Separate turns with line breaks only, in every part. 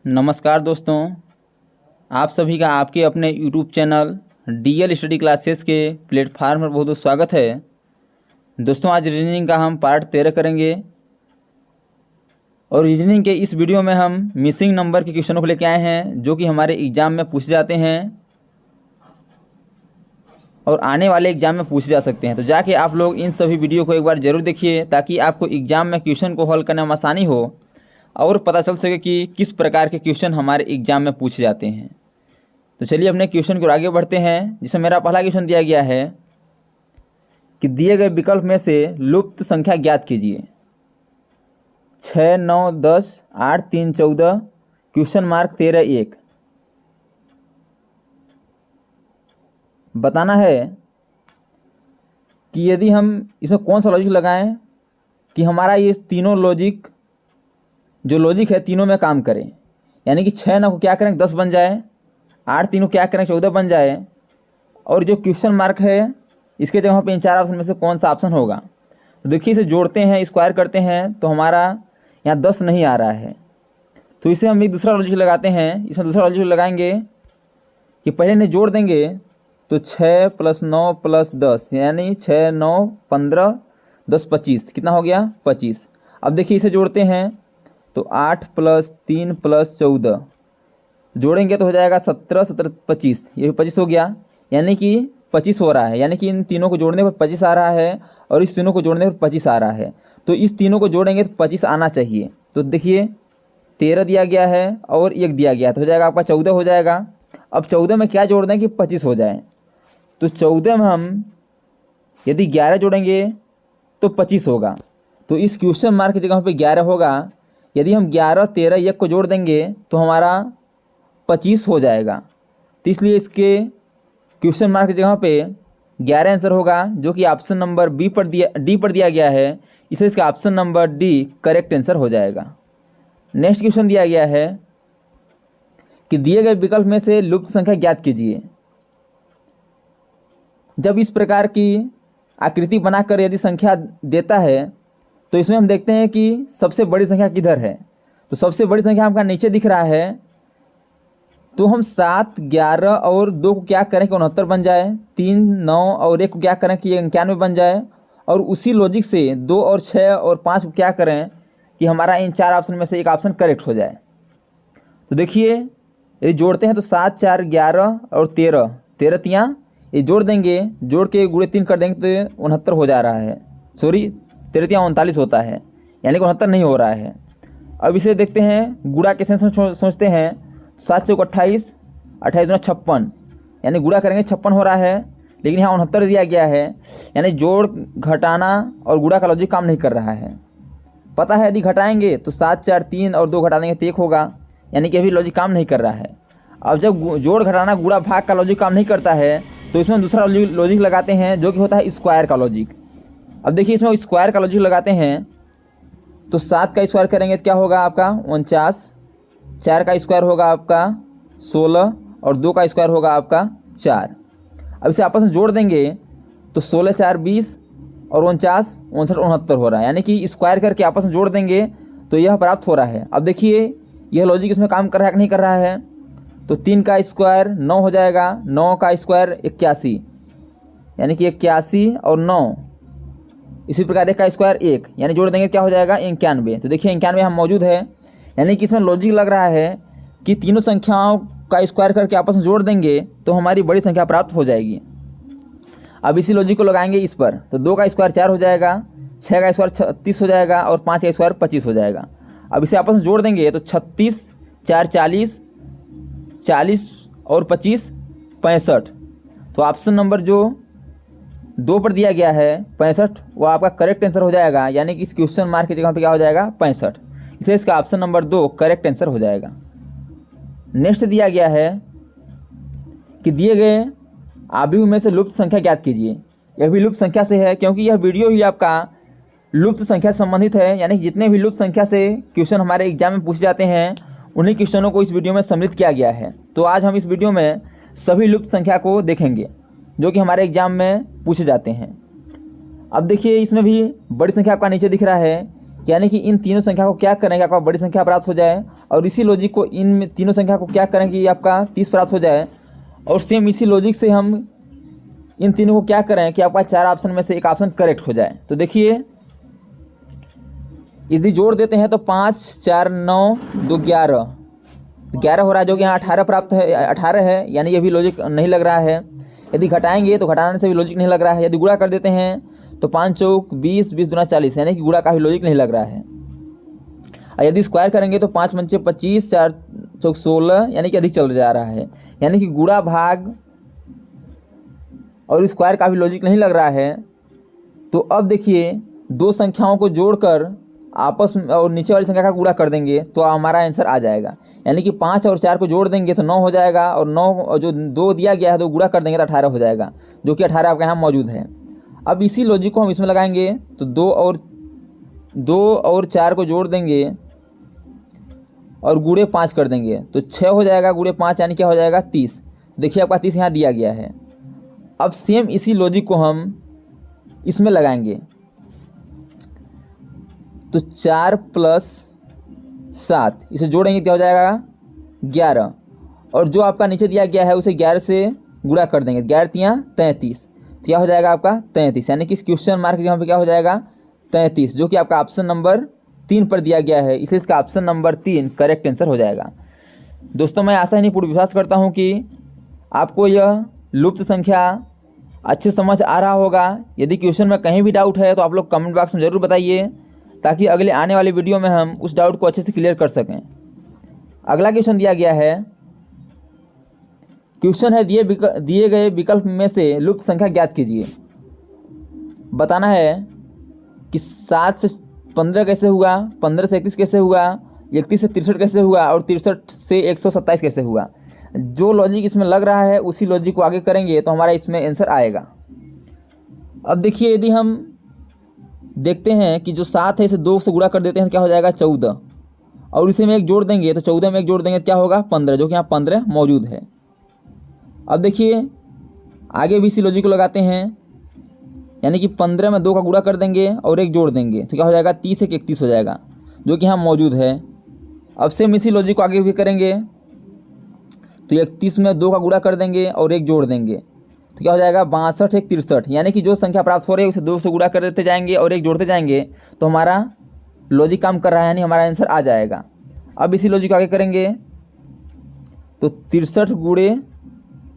नमस्कार दोस्तों, आप सभी का आपके अपने YouTube channel DL study classes के प्लेटफार्म पर बहुत बहुत स्वागत है। दोस्तों, आज रीजनिंग का हम पार्ट 13 करेंगे और रीजनिंग के इस वीडियो में हम मिसिंग नंबर के क्वेश्चनों को लेकर आए हैं जो कि हमारे एग्ज़ाम में पूछे जाते हैं और आने वाले एग्ज़ाम में पूछे जा सकते हैं। तो जाके आप लोग इन सभी वीडियो को एक बार ज़रूर देखिए ताकि आपको एग्ज़ाम में क्वेश्चन को हल करने में आसानी हो और पता चल सके कि किस प्रकार के क्वेश्चन हमारे एग्ज़ाम में पूछे जाते हैं। तो चलिए अपने क्वेश्चन को आगे बढ़ते हैं, जिसमें मेरा पहला क्वेश्चन दिया गया है कि दिए गए विकल्प में से लुप्त संख्या ज्ञात कीजिए। 6, 9, 10, 8, 3, 14, क्वेश्चन मार्क 13, 1। बताना है कि यदि हम इसमें कौन सा लॉजिक लगाएं कि हमारा ये तीनों लॉजिक जो लॉजिक है तीनों में काम करें। यानी कि 6 9 को क्या करें 10 बन जाए, 8 3 को क्या करें 14 बन जाए, और जो क्वेश्चन मार्क है इसके जगह पे इन चार ऑप्शन में से कौन सा ऑप्शन होगा। तो देखिए इसे जोड़ते हैं, स्क्वायर करते हैं तो हमारा यहाँ 10 नहीं आ रहा है। तो इसे हम एक दूसरा लॉजिक लगाते हैं। इसमें दूसरा लॉजिक लगाएंगे कि पहले इन्हें जोड़ देंगे तो 6 + 9 + 10 यानी 6 9 15 10 25 कितना हो गया 25। अब देखिए इसे जोड़ते हैं तो 8 + 3 + 14 जोड़ेंगे तो हो जाएगा 17 17 25, ये 25 हो गया। यानी कि 25 हो रहा है, यानी कि इन तीनों को जोड़ने पर 25 आ रहा है और इस तीनों को जोड़ने पर 25 आ रहा है। तो इस तीनों को जोड़ेंगे तो 25 आना चाहिए। तो देखिए 13 दिया गया है और 1 दिया गया है, तो हो जाएगा आपका 14 हो जाएगा। अब 14 में क्या जोड़ दें कि 25 हो जाए। तो 14 में हम यदि 11 जोड़ेंगे तो 25 होगा। तो इस क्वेश्चन मार्क की जगह पे 11 होगा। यदि हम 11, 13, 1 को जोड़ देंगे तो हमारा 25 हो जाएगा। तो इसलिए इसके क्वेश्चन मार्क की जगह पे 11 आंसर होगा, जो कि ऑप्शन नंबर डी पर दिया गया है। इसलिए इसका option number D correct answer हो जाएगा। नेक्स्ट क्वेश्चन दिया गया है कि दिए गए विकल्प में से लुप्त संख्या ज्ञात कीजिए। जब इस प्रकार की आकृति बनाकर यदि संख्या देता है तो इसमें हम देखते हैं कि सबसे बड़ी संख्या किधर है। तो सबसे बड़ी संख्या हमका नीचे दिख रहा है। तो हम 7, 11 और 2 को क्या करें कि 69 बन जाए, 3, 9 और 1 को क्या करें कि 91 बन जाए, और उसी लॉजिक से 2 और 6 और 5 को क्या करें कि हमारा इन चार ऑप्शन में से एक ऑप्शन करेक्ट हो जाए। तो देखिए यदि जोड़ते हैं तो 7 4 11 और 13 13 तियाँ ये जोड़ देंगे, जोड़ के गुणे 3 कर देंगे तो 69 हो जा रहा है। सॉरी 13 तियाँ 39 होता है, यानी कि 69 नहीं हो रहा है। अब इसे देखते हैं गुणा के सेंस में सोचते हैं। 7 चौक 28, 28 दूना 56, यानी गुणा करेंगे 56 हो रहा है, लेकिन यहाँ 69 दिया गया है। यानी जोड़ घटाना और गुणा का लॉजिक काम नहीं कर रहा है। पता है यदि घटाएंगे तो 7 4 3 और 2 घटा देंगे तो 1 होगा, यानी कि अभी लॉजिक काम नहीं कर रहा है। अब जब जोड़ घटाना गुणा भाग का लॉजिक काम नहीं करता है तो इसमें दूसरा लॉजिक लगाते हैं जो कि होता है स्क्वायर का लॉजिक। अब देखिए इसमें स्क्वायर का लॉजिक लगाते हैं तो 7 का स्क्वायर करेंगे तो क्या होगा आपका 49, 4 का स्क्वायर होगा आपका 16 और 2 का स्क्वायर होगा आपका 4। अब इसे आपस में जोड़ देंगे तो 16 4 20 और 49 59 69 हो रहा है, यानी कि स्क्वायर करके आपस में जोड़ देंगे तो यह प्राप्त हो रहा है। अब देखिए यह लॉजिक इसमें काम कर रहा है कि नहीं कर रहा है। तो 3 का स्क्वायर 9 हो जाएगा, 9 का स्क्वायर 81, यानी कि 81 और 9, इसी प्रकार 1 का स्क्वायर 1, यानी जोड़ देंगे क्या हो जाएगा 91। तो देखिए 91 यहाँ मौजूद है, यानी कि इसमें लॉजिक लग रहा है कि तीनों संख्याओं का स्क्वायर करके आपस में जोड़ देंगे तो हमारी बड़ी संख्या प्राप्त हो जाएगी। अब इसी लॉजिक को लगाएंगे इस पर, तो 2 का स्क्वायर 4 हो जाएगा, 6 का स्क्वायर 36 हो जाएगा और 5 का स्क्वायर 25 हो जाएगा। अब इसे आपस में जोड़ देंगे तो 36 4 40, 40 और 25 65। तो ऑप्शन नंबर जो 2 पर दिया गया है 65 वो आपका करेक्ट आंसर हो जाएगा, यानी कि इस क्वेश्चन मार्क की जगह पे क्या हो जाएगा 65। इसलिए इसका ऑप्शन नंबर 2 करेक्ट आंसर हो जाएगा। नेक्स्ट दिया गया है कि दिए गए आव्यूह में से लुप्त संख्या ज्ञात कीजिए। यह भी लुप्त संख्या से है क्योंकि यह वीडियो ही आपका लुप्त संख्या से संबंधित है, यानी जितने भी लुप्त संख्या से क्वेश्चन हमारे एग्जाम में पूछे जाते हैं उन्हीं क्वेश्चनों को इस वीडियो में सम्मिलित किया गया है। तो आज हम इस वीडियो में सभी लुप्त संख्या को देखेंगे जो कि हमारे एग्जाम में पूछे जाते हैं। अब देखिए इसमें भी बड़ी संख्या आपका नीचे दिख रहा है, यानी कि इन तीनों संख्या को क्या करें कि आपका बड़ी संख्या प्राप्त हो जाए, और इसी लॉजिक को इन तीनों संख्या को क्या करें कि आपका 30 प्राप्त हो जाए, और सेम इसी लॉजिक से हम इन तीनों को क्या करें कि आपका 4 ऑप्शन में से एक ऑप्शन करेक्ट हो जाए। तो देखिए यदि जोड़ देते हैं तो 5 4 9 2 11 11 हो रहा है, जो कि यहाँ 18 प्राप्त है, 18 है, यानी ये भी लॉजिक नहीं लग रहा है। यदि घटाएंगे तो घटाने से भी लॉजिक नहीं लग रहा है। यदि गुणा कर देते हैं तो 5 चौक 20 20 दूना 40, यानी कि गुणा का भी लॉजिक नहीं लग रहा है। और यदि स्क्वायर करेंगे तो 5 पंचे 25 4 चौक 16, यानी कि अधिक चल जा रहा है, यानी कि गुणा भाग और स्क्वायर का भी लॉजिक नहीं लग रहा है। तो अब देखिए दो संख्याओं को जोड़कर आपस में और नीचे वाली संख्या का गुणा कर देंगे तो हमारा आंसर आ जाएगा, यानी कि 5 और 4 को जोड़ देंगे तो 9 हो जाएगा, और 9 जो 2 दिया गया है तो गुणा कर देंगे तो 18 हो जाएगा, जो कि 18 आपके यहाँ मौजूद है। अब इसी लॉजिक को हम इसमें लगाएंगे तो 2 और 4 को जोड़ देंगे और गुणे 5 कर देंगे तो 6 हो जाएगा, गुणे 5 यानी क्या हो जाएगा 30। तो देखिए आपका 30 यहाँ दिया गया है। अब सेम इसी लॉजिक को हम इसमें लगाएंगे तो 4 + 7 इसे जोड़ेंगे क्या हो जाएगा 11, और जो आपका नीचे दिया गया है उसे 11 से गुणा कर देंगे, 11 तियाँ 33, क्या हो जाएगा आपका 33, यानी कि इस क्वेश्चन मार्क यहाँ पे क्या हो जाएगा 33, जो कि आपका ऑप्शन नंबर 3 पर दिया गया है, इसलिए इसका ऑप्शन नंबर 3 करेक्ट आंसर हो जाएगा। दोस्तों मैं आशा ही नहीं पूर्ण विश्वास करता हूँ कि आपको यह लुप्त संख्या अच्छे समझ आ रहा होगा। यदि क्वेश्चन में कहीं भी डाउट है तो आप लोग कमेंट बॉक्स में ज़रूर बताइए, ताकि अगले आने वाली वीडियो में हम उस डाउट को अच्छे से क्लियर कर सकें। अगला क्वेश्चन दिया गया है, क्वेश्चन है दिए गए विकल्प में से लुप्त संख्या ज्ञात कीजिए। बताना है कि 7 से 15 कैसे हुआ, 15 से 31 कैसे हुआ, 31 से 63 कैसे हुआ, और 63 से 127 कैसे हुआ। जो लॉजिक इसमें लग रहा है उसी लॉजिक को आगे करेंगे तो हमारा इसमें आंसर आएगा। अब देखिए यदि हम देखते हैं कि जो 7 है इसे 2 से गुणा कर देते हैं तो क्या हो जाएगा 14, और इसे में 1 जोड़ देंगे तो 14 में 1 जोड़ देंगे तो क्या होगा 15, जो कि यहाँ 15 मौजूद है। अब देखिए आगे भी इसी लॉजिक को लगाते हैं, यानी कि 15 में 2 का गुणा कर देंगे और 1 जोड़ देंगे तो क्या हो जाएगा 30 1 31 हो जाएगा, जो कि यहाँ मौजूद है। अब सेम इसी लॉजिक को आगे भी करेंगे तो 31 में 2 का गुणा कर देंगे और 1 जोड़ देंगे तो क्या हो जाएगा 62 1 63, यानी कि जो संख्या प्राप्त हो रही है उसे 2 से गुणा कर देते जाएंगे और 1 जोड़ते जाएंगे तो हमारा लॉजिक काम कर रहा है, यानी हमारा आंसर आ जाएगा। अब इसी लॉजिक को आगे करेंगे तो 63 गुणे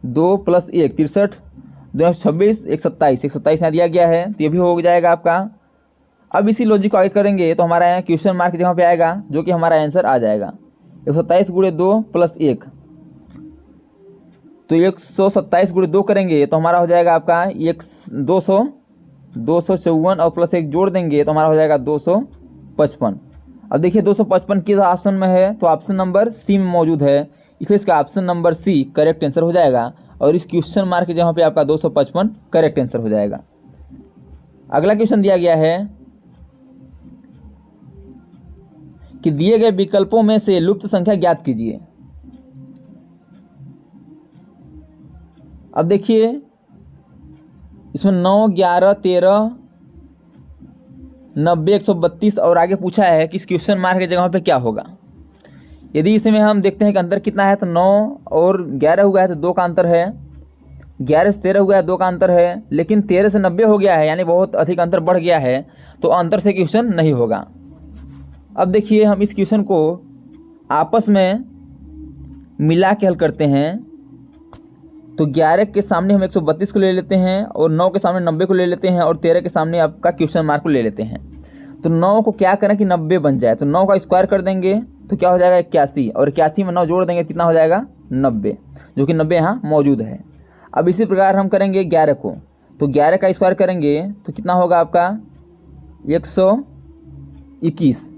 2 + 1, 63 2 26 1 27, 127 यहाँ दिया गया है तो ये भी हो जाएगा आपका। अब इसी लॉजिक को आगे करेंगे तो हमारा यहाँ क्वेश्चन मार्क जगह पे आएगा, जो कि हमारा आंसर आ जाएगा 127 गुणे 2 + 1, तो 127 गुणे 2 करेंगे तो हमारा हो जाएगा आपका 254, और +1 जोड़ देंगे तो हमारा हो जाएगा 255। अब देखिए 255 किस ऑप्शन में है, तो ऑप्शन नंबर सी में मौजूद है, इसलिए इसका option number C correct answer हो जाएगा, और इस क्वेश्चन मार्क जहाँ पे आपका 255 करेक्ट आंसर हो जाएगा। अगला क्वेश्चन दिया गया है कि दिए गए विकल्पों में से लुप्त संख्या ज्ञात कीजिए। अब देखिए इसमें 9 11 13 90 132 और आगे पूछा है कि इस क्वेश्चन मार्क की जगह पे क्या होगा। यदि इसमें हम देखते हैं कि अंतर कितना है तो 9 और 11 हुआ है तो 2 का अंतर है, 11 से 13 हुआ है 2 का अंतर है, लेकिन 13 से 90 हो गया है यानी बहुत अधिक अंतर बढ़ गया है, तो अंतर से क्वेश्चन नहीं होगा। अब देखिए हम इस क्वेश्चन को आपस में मिला के हल करते हैं, तो 11 के सामने हम 132 को ले लेते हैं और 9 के सामने 90 को ले लेते हैं और 13 के सामने आपका क्वेश्चन मार्क को ले लेते हैं। तो 9 को क्या करें कि 90 बन जाए, तो 9 का स्क्वायर कर देंगे तो क्या हो जाएगा 81, और 81 में 9 जोड़ देंगे कितना हो जाएगा 90, जो कि 90 यहाँ मौजूद है। अब इसी प्रकार हम करेंगे 11 को, तो 11 का स्क्वायर करेंगे तो कितना होगा आपका 121,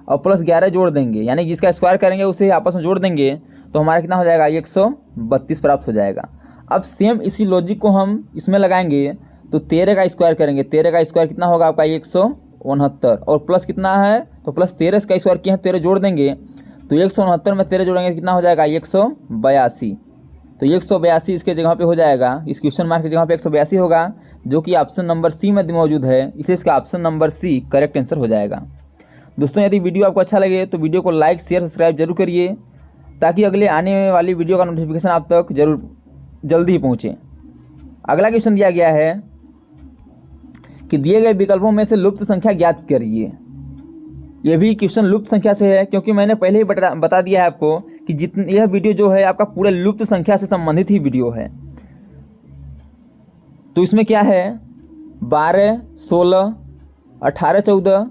और +11 जोड़ देंगे, यानी जिसका स्क्वायर करेंगे उसे आपस में जोड़ देंगे तो हमारा कितना हो जाएगा 132 प्राप्त हो जाएगा। अब सेम इसी लॉजिक को हम इसमें लगाएंगे तो 13 का स्क्वायर करेंगे, 13 का स्क्वायर कितना होगा आपका 169, और प्लस कितना है तो +13 का स्क्वायर किया है 13 जोड़ देंगे तो 169 में 13 जोड़ेंगे कितना हो जाएगा 182, तो 182 इसके जगह पे हो जाएगा, इस क्वेश्चन मार्क की जगह पे 182 होगा, जो कि ऑप्शन नंबर सी में मौजूद है, इसलिए इसका option number C correct answer हो जाएगा। दोस्तों यदि वीडियो आपको अच्छा लगे तो वीडियो को लाइक शेयर सब्सक्राइब जरूर करिए, ताकि अगले आने वाली वीडियो का नोटिफिकेशन आप तक जल्दी ही पहुँचे। अगला क्वेश्चन दिया गया है कि दिए गए विकल्पों में से लुप्त संख्या ज्ञात करिए। यह भी क्वेश्चन लुप्त संख्या से है, क्योंकि मैंने पहले ही बता दिया है आपको कि जितनी यह वीडियो जो है आपका पूरे लुप्त संख्या से संबंधित ही वीडियो है। तो इसमें क्या है, 12, 16, 18, 14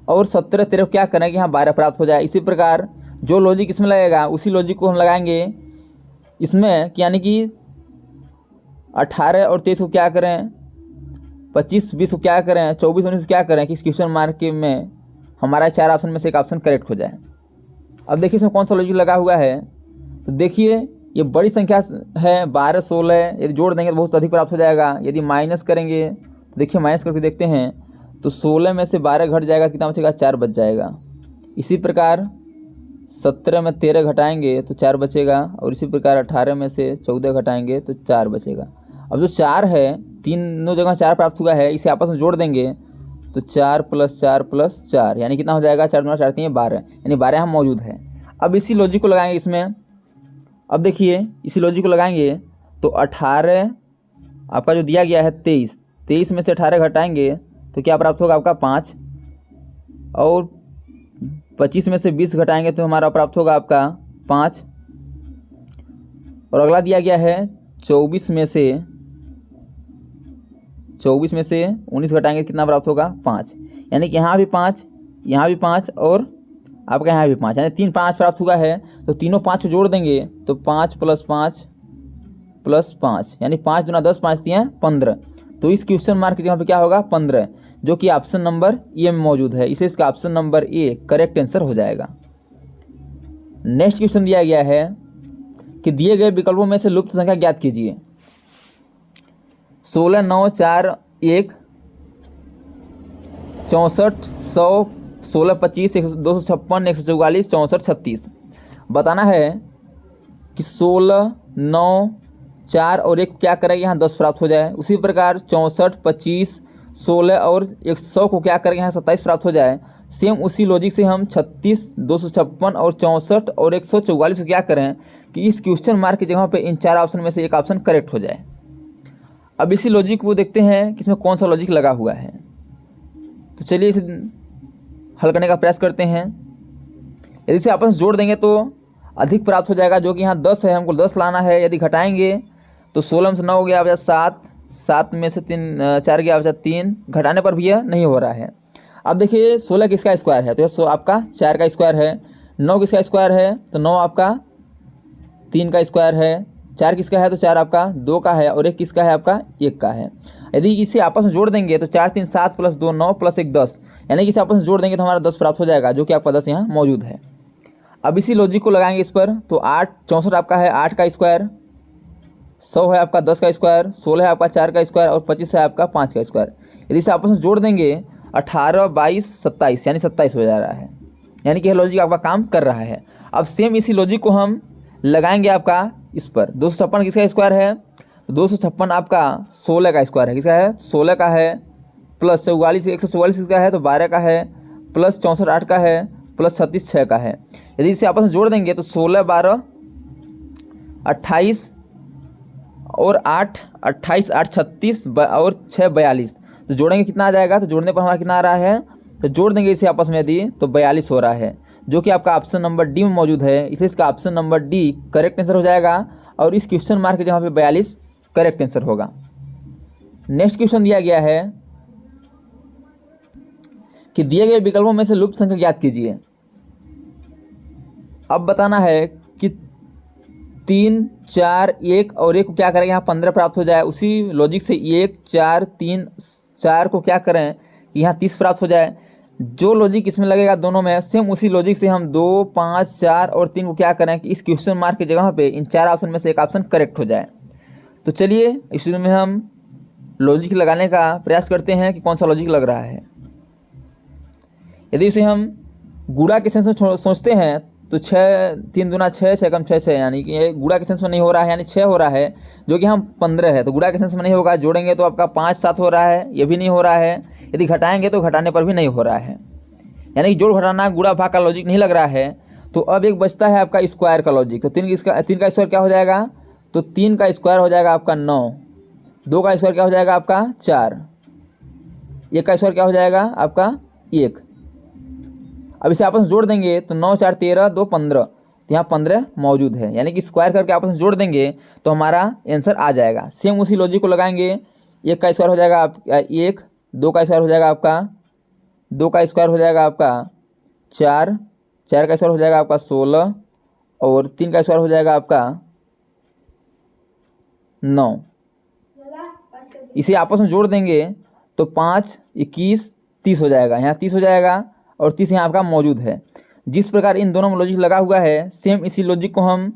और 17, 13 क्या करें कि यहाँ 12 प्राप्त हो जाए। इसी प्रकार जो लॉजिक इसमें लगेगा उसी लॉजिक को हम लगाएंगे इसमें, यानी कि 18 और 23 को क्या करें, 25, 20 को क्या करें, 24, 19 को क्या करें कि इस क्वेश्चन मार्क में हमारा 4 ऑप्शन में से एक ऑप्शन करेक्ट हो जाए। अब देखिए इसमें कौन सा लॉजिक लगा हुआ है। तो देखिए ये बड़ी संख्या है 12, 16, यदि जोड़ देंगे तो बहुत अधिक प्राप्त हो जाएगा। यदि माइनस करेंगे तो देखिए माइनस करके देखते हैं तो 16 में से 12 घट जाएगा तो कितना बचेगा, 4 बच जाएगा। इसी प्रकार 17 में 13 घटाएंगे तो 4 बचेगा, और इसी प्रकार 18 में से 14 घटाएंगे तो 4 बचेगा। अब जो 4 है, तीनों जगह 4 प्राप्त हुआ है, इसे आपस में जोड़ देंगे तो 4 + 4 + 4 यानी कितना हो जाएगा, 4 दूना 4 3 12, यानी 12 यहाँ मौजूद है। अब इसी लॉजिक को लगाएंगे इसमें। अब देखिए इसी लॉजिक को लगाएंगे तो 18 आपका जो दिया गया है 23 में से 18 घटाएंगे तो क्या प्राप्त होगा आपका 5, और 25 में से 20 घटाएंगे तो हमारा प्राप्त होगा आपका 5, और अगला दिया गया है 24 में से 19 घटाएंगे कितना प्राप्त होगा, 5, यानी कि यहाँ भी 5, यहाँ भी 5 और आपका यहाँ भी 5, यानी 3 5 प्राप्त हुआ है। तो तीनों 5 को जोड़ देंगे तो 5 + 5 + 5 यानी 5 दूना 10, 5 3 15। तो इस क्वेश्चन मार्क यहाँ पे क्या होगा, 15, जो कि ऑप्शन नंबर ए में मौजूद है। इसे इसका option number A correct answer हो जाएगा। नेक्स्ट क्वेश्चन दिया गया है कि दिए गए विकल्पों में से लुप्त संख्या ज्ञात कीजिए। 16, 9, 4, 1, 64, 100, 16, 25, 256, 144, 64, 36। बताना है कि 16, 9, 4 और 1 क्या करेंगे, यहाँ 10 प्राप्त हो जाए। उसी प्रकार 64, 25, 16 और 100 को क्या करेंगे, यहाँ 27 प्राप्त हो जाए। सेम उसी लॉजिक से हम 36, 256 और 64 और 144 को क्या करें कि इस क्वेश्चन मार्क की जगह पे इन 4 ऑप्शन में से एक ऑप्शन करेक्ट हो जाए। अब इसी लॉजिक को देखते हैं कि इसमें कौन सा लॉजिक लगा हुआ है। तो चलिए इसे हल करने का प्रयास करते हैं। यदि इसे आपस में जोड़ देंगे तो अधिक प्राप्त हो जाएगा, जो कि यहाँ 10 है, हमको 10 लाना है। यदि घटाएंगे तो 16 में से 9 हो गया बचा 7, 7 में से 4 गया बचा 3, घटाने पर भी यह नहीं हो रहा है। अब देखिए 16 किसका स्क्वायर है, तो यह आपका 4 का स्क्वायर है। 9 किसका स्क्वायर है, तो 9 आपका 3 का स्क्वायर है। 4 किसका है, तो 4 आपका 2 का है, और 1 किसका है, आपका 1 का है। यदि इसे आपस में जोड़ देंगे तो 4 3 7 + 2 9 + 1 10, यानी कि इसे आपस में जोड़ देंगे तो हमारा 10 प्राप्त हो जाएगा, जो कि आपका 10 यहाँ मौजूद है। अब इसी लॉजिक को लगाएंगे इस पर। तो 8, 64 आपका है 8 का स्क्वायर, 100 है आपका 10 का स्क्वायर, 16 है आपका 4 का स्क्वायर और 25 है आपका 5 का स्क्वायर। यदि इसे आपस में जोड़ देंगे 18, 22, 27 यानी 27 हो जा रहा है, यानी कि यह लॉजिक आपका काम कर रहा है। अब सेम इसी लॉजिक को हम लगाएंगे आपका इस पर। 256 किसका स्क्वायर है, तो 256 आपका 16 का स्क्वायर है। किसका है, 16 का है, प्लस 44 144 किसका है, तो 12 का है, प्लस 64 8 का है, प्लस 36 6 का है। यदि इसे आपस में जोड़ देंगे तो 16 12 28 और 8 28 8 36 और 6 42। तो जोड़ेंगे कितना आ जाएगा, तो जोड़ने पर हमारा कितना आ रहा है, तो जोड़ देंगे इसे आपस में यदि तो 42 हो रहा है, जो कि आपका ऑप्शन नंबर डी में मौजूद है। इसे इसका option number D correct answer हो जाएगा, और इस क्वेश्चन मार्क जहाँ पे 42 करेक्ट आंसर होगा। नेक्स्ट क्वेश्चन दिया गया है कि दिए गए विकल्पों में से लुप्त संख्या ज्ञात कीजिए। अब बताना है कि 3 4 1 और 1 को क्या करें, यहाँ 15 प्राप्त हो जाए। उसी लॉजिक से 1 4 3 4 को क्या करें कि यहाँ 30 प्राप्त हो जाए। जो लॉजिक इसमें लगेगा दोनों में, सेम उसी लॉजिक से हम 2 5 4 और 3 को क्या करें कि इस क्वेश्चन मार्क की जगह पे इन 4 ऑप्शन में से एक ऑप्शन करेक्ट हो जाए। तो चलिए इस में हम लॉजिक लगाने का प्रयास करते हैं कि कौन सा लॉजिक लग रहा है। यदि इसे हम गुणा के सेंस में सोचते हैं तो 6 3 दूना 6 6 कम 6 6, यानी कि ये गुणा के सेंस में नहीं हो रहा है, यानी 6 हो रहा है, जो कि हम 15 है, तो गुणा के सेंस में नहीं होगा। जोड़ेंगे तो आपका 5 7 हो रहा है, ये भी नहीं हो रहा है। यदि घटाएंगे तो घटाने पर भी नहीं हो रहा है। यानी कि जोड़ घटाना गुणा भाग का लॉजिक नहीं लग रहा है। तो अब एक बचता है आपका स्क्वायर का लॉजिक। तो तीन का स्क्वायर क्या हो जाएगा? तो 3 का स्क्वायर हो जाएगा आपका 9, 2 का स्क्वायर क्या हो जाएगा आपका 4, 1 का स्क्वायर क्या हो जाएगा आपका 1। अब इसे आपस में जोड़ देंगे तो 9 4 13 2 15, तो यहाँ 15 मौजूद है, यानी कि स्क्वायर करके आपस में जोड़ देंगे तो हमारा आंसर आ जाएगा। सेम उसी लॉजिक को लगाएंगे, 1 का स्क्वायर हो जाएगा आपका 1, 2 का स्क्वायर हो जाएगा आपका 2 का स्क्वायर हो जाएगा आपका 4, 4 का स्क्वायर हो जाएगा आपका 16 और 3 का स्क्वायर हो जाएगा आपका 9। इसे आपस में जोड़ देंगे तो 5 21 30 हो जाएगा, यहाँ 30 हो जाएगा और 30 यहाँ आपका मौजूद है। जिस प्रकार इन दोनों में लॉजिक लगा हुआ है, सेम इसी लॉजिक को हम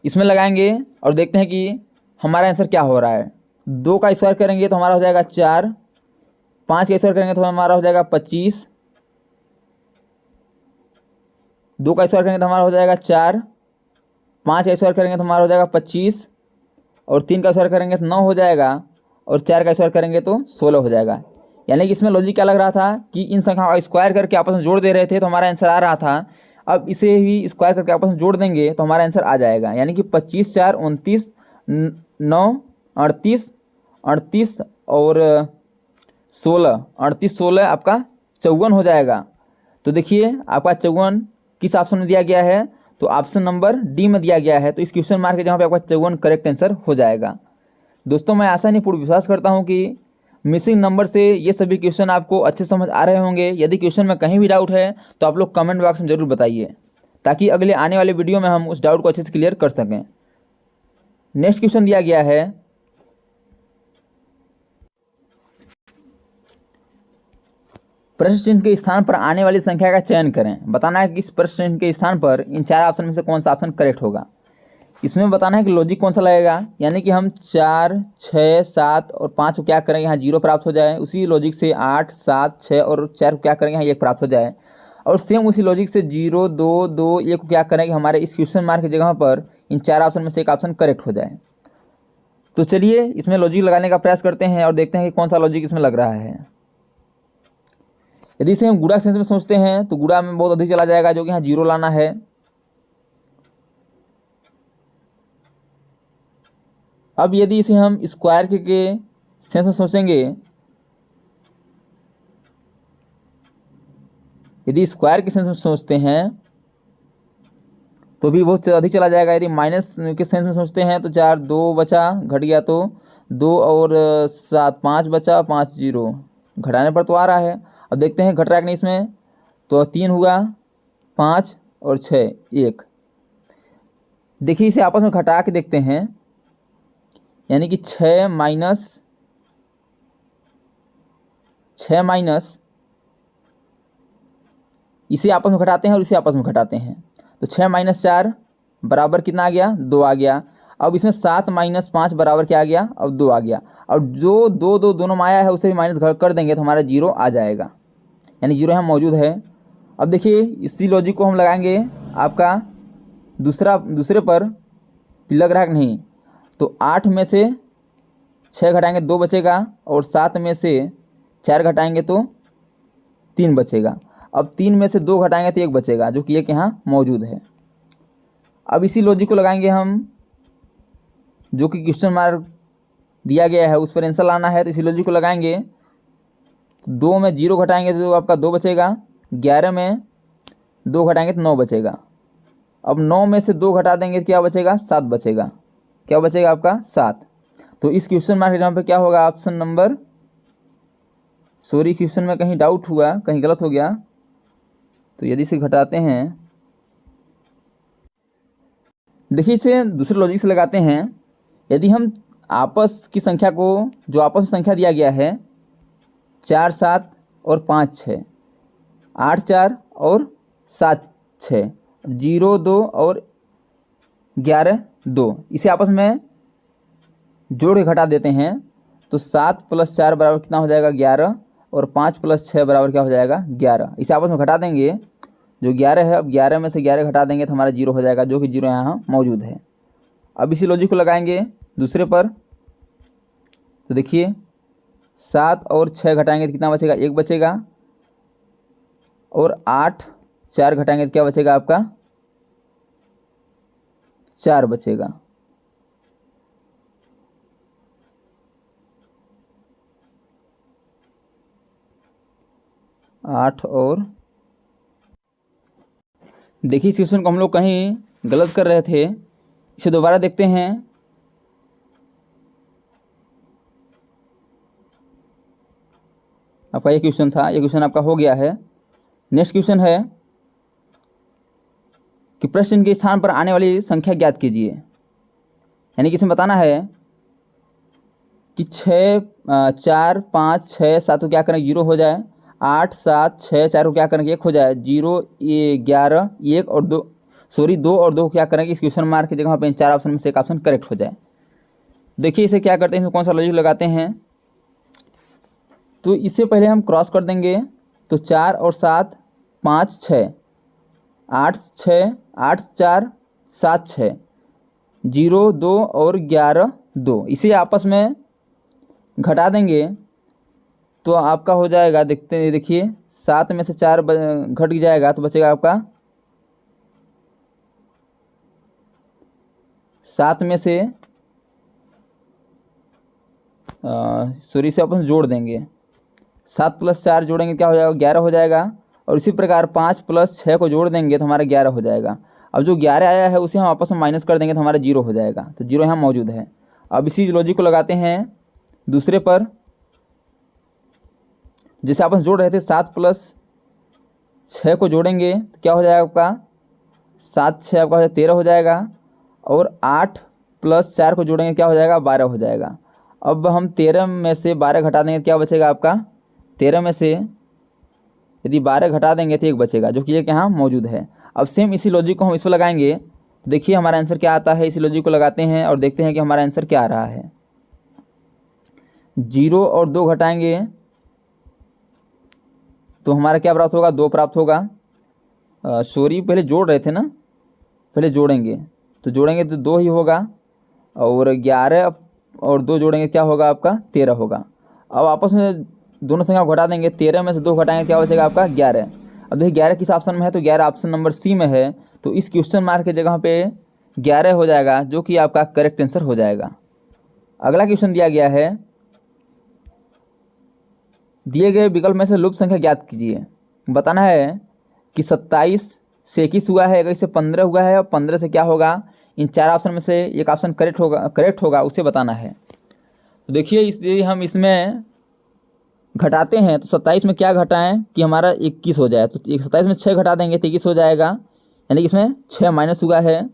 इसमें लगाएंगे और देखते हैं कि हमारा आंसर क्या हो रहा है। 2 का स्क्वायर करेंगे तो हमारा हो जाएगा 4, 5 का स्क्वायर करेंगे तो हमारा हो जाएगा 25, 2 का स्क्वायर करेंगे तो हमारा हो जाएगा 4, 5 का स्क्वायर करेंगे तो हमारा हो जाएगा 25 और 3 का स्क्वायर करेंगे तो 9 हो जाएगा और 4 का स्क्वायर करेंगे तो 16 हो जाएगा। यानी कि इसमें लॉजिक क्या लग रहा था कि इन संख्याओं का स्क्वायर करके आपस में जोड़ दे रहे थे तो हमारा आंसर आ रहा था। अब इसे भी स्क्वायर करके आपस में जोड़ देंगे तो हमारा आंसर आ जाएगा, यानी कि 25 4 29 9 38 38 और 16 38 16 आपका 54 हो जाएगा। तो देखिए आपका 54 किस ऑप्शन में दिया गया है? तो ऑप्शन नंबर डी में दिया गया है। तो इस क्वेश्चन मार्क के जहाँ पे आपका 54 करेक्ट आंसर हो जाएगा। दोस्तों मैं आशा नहीं पूर्ण विश्वास करता हूँ कि मिसिंग नंबर से ये सभी क्वेश्चन आपको अच्छे समझ आ रहे होंगे। यदि क्वेश्चन में कहीं भी डाउट है तो आप लोग कमेंट बॉक्स में ज़रूर बताइए, ताकि अगले आने वाले वीडियो में हम उस डाउट को अच्छे से क्लियर कर सकें। नेक्स्ट क्वेश्चन दिया गया है, प्रश्न चिन्ह के स्थान पर आने वाली संख्या का चयन करें। बताना है कि इस प्रश्न चिन्ह के स्थान पर इन 4 ऑप्शन में से कौन सा ऑप्शन करेक्ट होगा। इसमें बताना है कि लॉजिक कौन सा लगेगा, यानी कि हम 4 6 7 और 5 को क्या करेंगे यहाँ 0 प्राप्त हो जाए। उसी लॉजिक से 8 7 6 और 4 को क्या करेंगे यहाँ 1 प्राप्त हो जाए। और सेम उसी लॉजिक से 0 2 2 1 को क्या करेंगे हमारे इस क्वेश्चन मार्क की जगह पर इन 4 ऑप्शन में से एक ऑप्शन करेक्ट हो जाए। तो चलिए इसमें लॉजिक लगाने का प्रयास करते हैं और देखते हैं कि कौन सा लॉजिक इसमें लग रहा है। यदि इसे हम गुणा सेंस में सोचते हैं तो गुणा में बहुत अधिक चला जाएगा, जो कि यहाँ 0 लाना है। अब यदि इसे हम स्क्वायर के सेंस में सोचेंगे, यदि स्क्वायर के सेंस में सोचते हैं तो भी बहुत अधिक चला जाएगा। यदि माइनस के सेंस में सोचते हैं तो 4 2 बचा, घट गया तो 2 और 7 5 बचा, 5 0 घटाने पर तो आ रहा है। अब देखते हैं घट रहा है कि नहीं इसमें। तो 3 हुआ, 5 और 6 1। देखिए इसे आपस में घटा के देखते हैं, यानी कि 6 माइनस इसे आपस में घटाते हैं और इसे आपस में घटाते हैं। तो 6 - 4 बराबर कितना आ गया? 2 आ गया। अब इसमें 7 - 5 बराबर क्या आ गया? अब 2 आ गया। और जो 2 2 दोनों में आया है उसे भी माइनस कर देंगे तो हमारा 0 आ जाएगा, यानी 0 यहाँ मौजूद है। अब देखिए इसी लॉजिक को हम लगाएंगे आपका दूसरे पर, लग रहा है कि नहीं। तो 8 में से 6 घटाएंगे 2 बचेगा और 7 में से 4 घटाएंगे तो 3 बचेगा। अब 3 में से 2 घटाएंगे तो 1 बचेगा, जो कि 1 यहाँ मौजूद है। अब इसी लॉजिक को लगाएंगे हम, जो कि क्वेश्चन मार्क दिया गया है उस पर आंसर लाना है। तो इसी लॉजिक को लगाएंगे, 2 में 0 घटाएंगे तो आपका 2 बचेगा, 11 में 2 घटाएंगे तो 9 बचेगा। अब 9 में से 2 घटा देंगे तो क्या बचेगा? 7 बचेगा। क्या बचेगा आपका? 7। तो इस क्वेश्चन मार्क एग्जाम पे क्या होगा? ऑप्शन नंबर, सॉरी क्वेश्चन में कहीं डाउट हुआ, कहीं गलत हो गया। तो यदि इसे घटाते हैं, देखिए इसे दूसरे लॉजिक से लगाते हैं। यदि हम आपस की संख्या को, जो आपस में संख्या दिया गया है 4 7 और 5 6, 8 4 और 7 6, 0 2 और 11 2, इसे आपस में जोड़ के घटा देते हैं। तो 7 + 4 बराबर कितना हो जाएगा? 11 और 5 + 6 बराबर क्या हो जाएगा? 11। इसे आपस में घटा देंगे, जो 11 है। अब 11 में से 11 घटा देंगे तो हमारा 0 हो जाएगा, जो कि 0 यहाँ मौजूद है। अब इसी लॉजिक को लगाएंगे दूसरे पर। तो देखिए 7 और 6 घटाएंगे तो कितना बचेगा? 1 बचेगा। और 8 4 घटाएंगे तो क्या बचेगा आपका 4 बचेगा। आठ और देखिए, इस क्वेश्चन को हम लोग कहीं गलत कर रहे थे, इसे दोबारा देखते हैं। आपका ये क्वेश्चन था, ये क्वेश्चन आपका हो गया है। नेक्स्ट क्वेश्चन है कि प्रश्न के स्थान पर आने वाली संख्या ज्ञात कीजिए। यानी कि इसमें बताना है कि 6 4 5 6 7 को क्या करें 0 हो जाए, 8 7 6 4 को क्या करेंगे 1 हो जाए, 0 11 1 और 2 2 और 2 को क्या करेंगे इस क्वेश्चन मार्क की जगह पे 4 ऑप्शन में से एक ऑप्शन करेक्ट हो जाए। देखिए इसे क्या करते हैं, कौन सा लॉजिक लगाते हैं। तो इससे पहले हम क्रॉस कर देंगे, तो 4 और 7 5 6 8 6 8 4 7 6 0 2 और 11 2, इसे आपस में घटा देंगे तो आपका हो जाएगा, देखिए 7 में से 4 घट जाएगा तो बचेगा आपका 7 में से सॉरी से अपन जोड़ देंगे, 7 + 4 जोड़ेंगे क्या हो जाएगा 11 हो जाएगा। और इसी प्रकार 5 + 6 को जोड़ देंगे तो हमारा 11 हो जाएगा। अब जो 11 आया है उसे हम आपस में माइनस कर देंगे तो हमारा 0 हो जाएगा, तो 0 यहाँ मौजूद है। अब इसी लॉजिक को लगाते हैं दूसरे पर, जैसे आपस जोड़ रहे थे 7 + 6 को जोड़ेंगे तो क्या हो जाएगा आपका 7 6 आपका हो जाएगा 13 हो जाएगा। और 8 + 4 को जोड़ेंगे क्या हो जाएगा 12 हो जाएगा। अब हम 13 में से 12 घटा देंगे तो क्या बचेगा आपका 13 में से यदि 12 घटा देंगे तो 1 बचेगा, जो कि एक यहाँ मौजूद है। अब सेम इसी लॉजिक को हम इस पर लगाएंगे, देखिए हमारा आंसर क्या आता है। इसी लॉजिक को लगाते हैं और देखते हैं कि हमारा आंसर क्या आ रहा है। 0 और 2 घटाएंगे तो हमारा क्या प्राप्त होगा 2 प्राप्त होगा। सॉरी पहले जोड़ रहे थे ना, पहले जोड़ेंगे तो 2 ही होगा। और 11 और 2 जोड़ेंगे क्या होगा आपका 13 होगा। अब आपस में दोनों संख्या घटा देंगे, 13 में से 2 घटाएंगे क्या बचेगा आपका 11। अब देखिए 11 किस ऑप्शन में है, तो 11 ऑप्शन नंबर सी में है। तो इस क्वेश्चन मार्क की जगह पे 11 हो जाएगा, जो कि आपका करेक्ट आंसर हो जाएगा। अगला क्वेश्चन दिया गया है, दिए गए विकल्प में से लुप्त संख्या ज्ञात कीजिए। बताना है कि 27 से 21 हुआ है, 21 से 15 हुआ है, और 15 से क्या होगा, इन 4 ऑप्शन में से एक ऑप्शन करेक्ट होगा उसे बताना है। तो देखिए इसलिए हम इसमें घटाते हैं, तो 27 में क्या घटाएं कि हमारा 21 हो जाए, तो 27 में 6 घटा देंगे तो 21 हो जाएगा, यानी कि इसमें 6 माइनस हुआ है।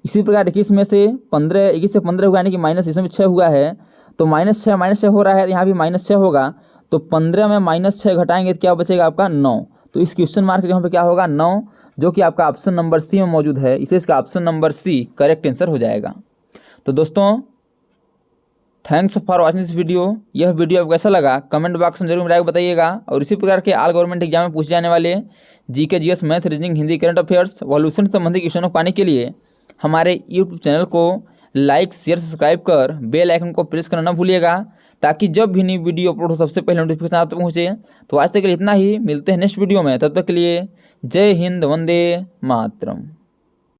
इसी प्रकार 21 में से 15 21 से 15 हुआ, यानी कि माइनस इसमें 6 हुआ है, तो -6 हो रहा है, यहाँ भी -6 होगा। तो 15 में -6 घटाएंगे तो क्या बचेगा आपका 9। तो इस क्वेश्चन मार्क यहाँ पे क्या होगा 9, जो कि आपका ऑप्शन नंबर सी में मौजूद है, इसे इसका option number C correct answer हो जाएगा। तो दोस्तों thanks for watching this video. यह वीडियो आपको कैसा लगा कमेंट बॉक्स में जरूर राय बताइएगा। और इसी प्रकार के ऑल गवर्नमेंट एग्जाम में पूछे जाने वाले GK GS math reasoning Hindi current affairs violation संबंधी क्वेश्चनों को पाने के लिए हमारे यूट्यूब चैनल को लाइक शेयर सब्सक्राइब कर बेल आइकन को प्रेस करना न भूलिएगा, ताकि जब भी नई वीडियो अपलोड हो सबसे पहले नोटिफिकेशन आप तक पहुँचे। तो आज तक के लिए इतना ही, मिलते हैं नेक्स्ट वीडियो में, तब तक के लिए जय हिंद, वंदे मातरम।